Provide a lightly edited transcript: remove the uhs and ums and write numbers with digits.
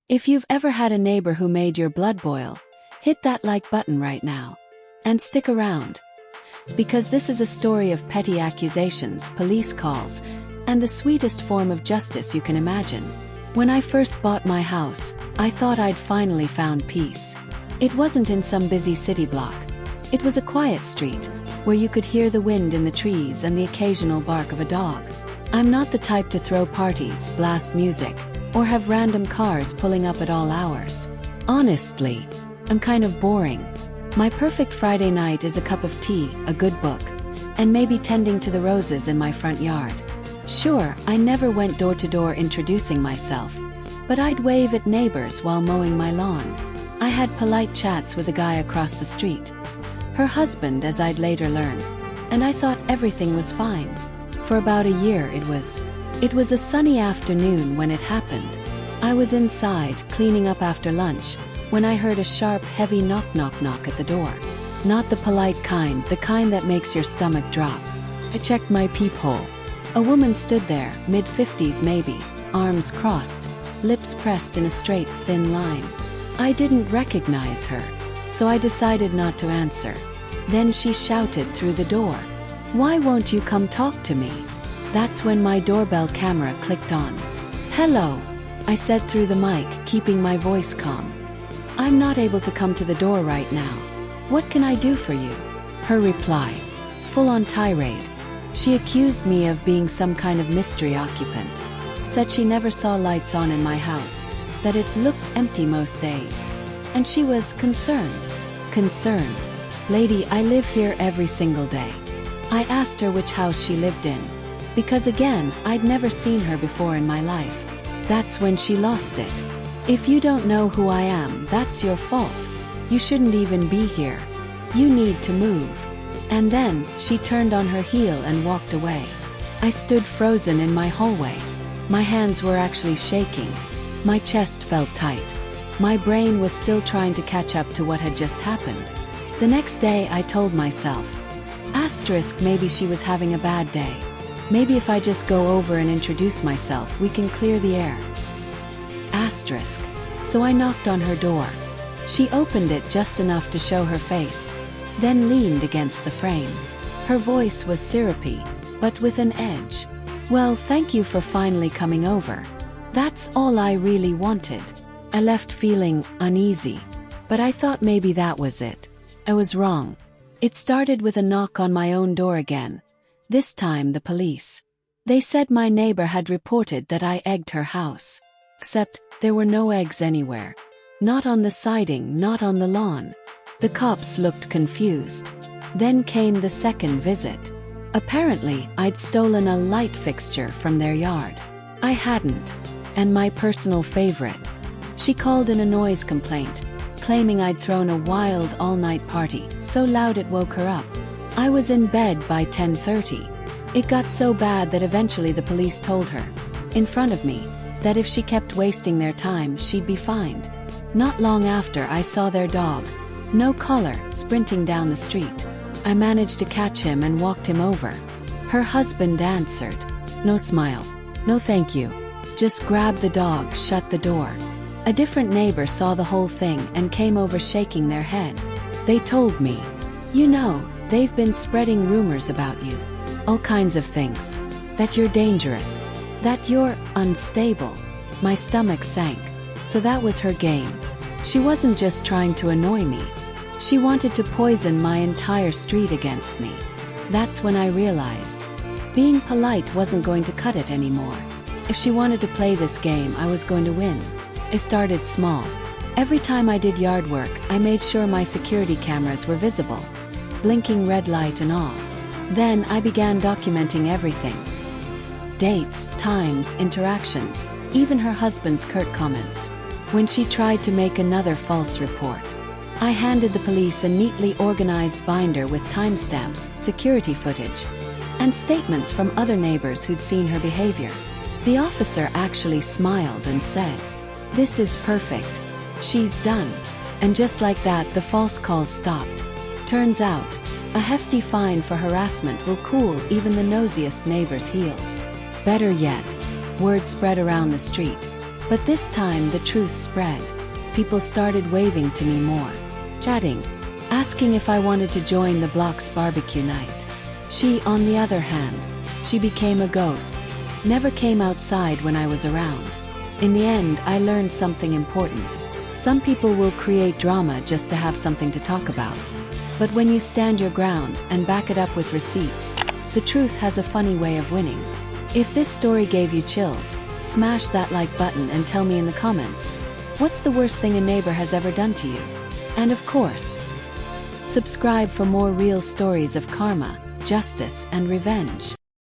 If you've ever had a neighbor who made your blood boil, hit that like button right now. And stick around. Because this is a story of petty accusations, police calls, and the sweetest form of justice you can imagine. When I first bought my house, I thought I'd finally found peace. It wasn't in some busy city block. It was a quiet street, where you could hear the wind in the trees and the occasional bark of a dog. I'm not the type to throw parties, blast music, or have random cars pulling up at all hours. Honestly, I'm kind of boring. My perfect Friday night is a cup of tea, a good book, and maybe tending to the roses in my front yard. Sure, I never went door to door introducing myself, but I'd wave at neighbors while mowing my lawn. I had polite chats with a guy across the street. Her husband, as I'd later learn, and I thought everything was fine. For about a year it was. It was a sunny afternoon when it happened. I was inside, cleaning up after lunch, when I heard a sharp, heavy knock at the door. Not the polite kind, the kind that makes your stomach drop. I checked my peephole. A woman stood there, mid-50s maybe, arms crossed, lips pressed in a straight, thin line. I didn't recognize her, so I decided not to answer. Then she shouted through the door, "Why won't you come talk to me?" That's when my doorbell camera clicked on. "Hello," I said through the mic, keeping my voice calm. "I'm not able to come to the door right now. What can I do for you?" Her reply, full-on tirade. She accused me of being some kind of mystery occupant. Said she never saw lights on in my house, that it looked empty most days. And she was concerned. Concerned. "Lady, I live here every single day." I asked her which house she lived in. Because again, I'd never seen her before in my life. That's when she lost it. "If you don't know who I am, that's your fault. You shouldn't even be here. You need to move." And then, she turned on her heel and walked away. I stood frozen in my hallway. My hands were actually shaking. My chest felt tight. My brain was still trying to catch up to what had just happened. The next day I told myself, maybe she was having a bad day. Maybe if I just go over and introduce myself, we can clear the air. So I knocked on her door. She opened it just enough to show her face, then leaned against the frame. Her voice was syrupy, but with an edge. "Well, thank you for finally coming over. That's all I really wanted." I left feeling uneasy, but I thought maybe that was it. I was wrong. It started with a knock on my own door again. This time the police. They said my neighbor had reported that I egged her house. Except, there were no eggs anywhere. Not on the siding, not on the lawn. The cops looked confused. Then came the second visit. Apparently, I'd stolen a light fixture from their yard. I hadn't. And my personal favorite. She called in a noise complaint, claiming I'd thrown a wild all-night party, so loud it woke her up. I was in bed by 10:30. It got so bad that eventually the police told her, in front of me, that if she kept wasting their time, she'd be fined. Not long after, I saw their dog, no collar, sprinting down the street. I managed to catch him and walked him over. Her husband answered. No smile. No thank you. Just grabbed the dog, shut the door. A different neighbor saw the whole thing and came over shaking their head. They told me, "You know, they've been spreading rumors about you. All kinds of things. That you're dangerous. That you're unstable." My stomach sank. So that was her game. She wasn't just trying to annoy me. She wanted to poison my entire street against me. That's when I realized. Being polite wasn't going to cut it anymore. If she wanted to play this game, I was going to win. I started small. Every time I did yard work, I made sure my security cameras were visible. Blinking red light and all. Then I began documenting everything. Dates, times, interactions, even her husband's curt comments. When she tried to make another false report, I handed the police a neatly organized binder with timestamps, security footage, and statements from other neighbors who'd seen her behavior. The officer actually smiled and said, "This is perfect. She's done." And just like that, the false calls stopped. Turns out, a hefty fine for harassment will cool even the nosiest neighbor's heels. Better yet, word spread around the street. But this time the truth spread. People started waving to me more, chatting, asking if I wanted to join the block's barbecue night. She, on the other hand, she became a ghost, never came outside when I was around. In the end, I learned something important. Some people will create drama just to have something to talk about. But when you stand your ground and back it up with receipts, the truth has a funny way of winning. If this story gave you chills, smash that like button and tell me in the comments, what's the worst thing a neighbor has ever done to you? And of course, subscribe for more real stories of karma, justice, and revenge.